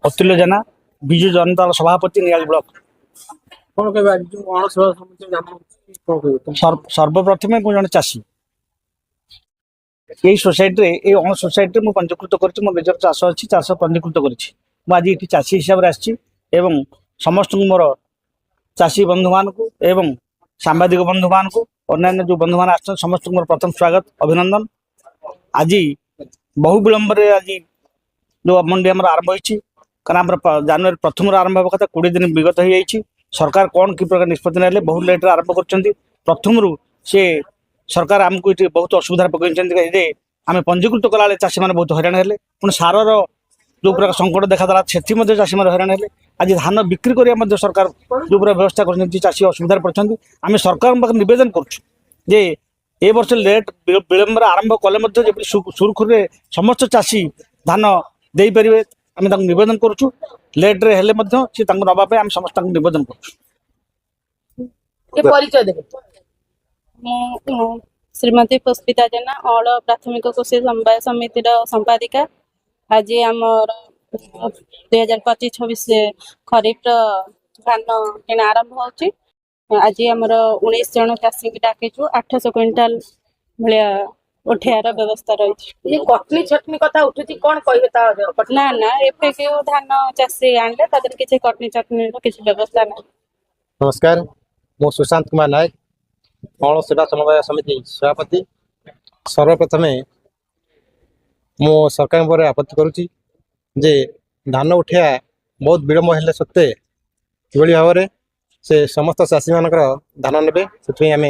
अतुल्य जेना विजु जनता दल सभापति Niall block. कौन कहबे आज जो अणसभा समिति नाम कौन कहबे सर्वप्रथम मु जन चाषी यही सोसाइटी ये अण सोसाइटी मुझे पंजीकृत कर निजर चाष अच्छी चाष पंजीकृत करी चाषी हिसाब से आसम समस्त मोर चाषी बंधु मान को एवं सांबादिक बंधु मान को अन्य जो बंधु मान आस समस्त मोर प्रथम स्वागत अभिनंदन। आज बहु विलंब आज जो मंडी आम आरंभ होती कारण जनवरी प्रथम आरंभ होगा कथा 20 दिन विगत हो जाइए। सरकार कौन कि प्रकार निष्पत्ति ना बहुत लेट आरंभ कर प्रथम से सरकार आमको ये बहुत असुविधा पकड़ आम पंजीकृत कला चाषी मैंने बहुत हैरान है पुणी सार जो प्रकार संकट देखा से चाषी मैंने हैरान है। आज धान बिक्री करने सरकार जो प्रकार व्यवस्था कर चाषी असुविधा पड़ते आम सरकार नवेदन करे ए वर्ष लेट विलंब आरंभ कले सुरखुरी समस्त चाषी धान दे पारे आम नवेदन करुँ लेट्रे हेले सी नापी आम समस्त नवेदन कर श्रीमती पुष्पिता जेना अल प्राथमिक कृषि समवाय समिति संपादिका। आज आम 2025-26 खरीफ धान किଣା आरंभ होची। आज आमर 19 जन चाषी की डाकिचु 800 क्विंटाल भाया उठेयार व्यवस्था रही। कटनी छटनी कथा उठुची कोन कहबे ना ना एफएक्यू धान चाषी आनले तादर किछि कटनी चटनी किछि व्यवस्था ना। नमस्कार मो सुशांत कुमार नायक अण सेवा समवाय समिति सभापति। सर्वप्रथम मो सरकार पर आपत्ति करुच्ची जे धान उठिया बहुत विलम्ब हेले सत्वे किभली भाव में से समस्त चाषी मान धान ने से आम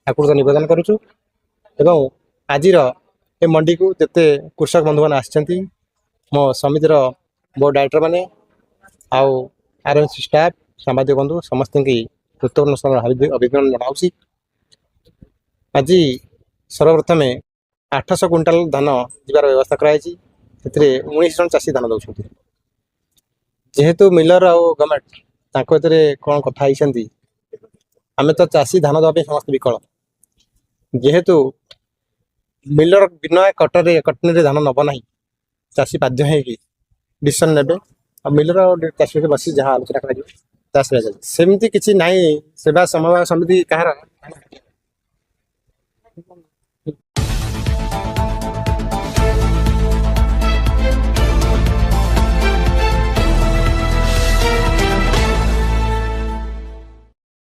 आकृत नवेदन करुचु एवं आज ए मंडी को जिते कृषक बंधु मैंने आसछन्ति मो समितिर बोर्ड डायरेक्टर मैंने आउ आरएमसी स्टाफ सांबादिक बंधु समस्त की गुरुत्वपूर्ण अभिनंदन जनाऊँ। आज सर्वप्रथम 800 क्विंटाल धान जीवार व्यवस्था कराई 19 जन चाषी धान दौरान जेहेतु मिलर आ गवर्नमेंट कौन कथा आम तो चाषी धान देवाई समस्त विकल जेहेतु मिलर बिना कटनी धान नब ना चाषी बाध्य है डिसीजन ने मिलर चाषी बस जहाँ आलोचना करमती किसी ना सेवा समवाय समिति कहार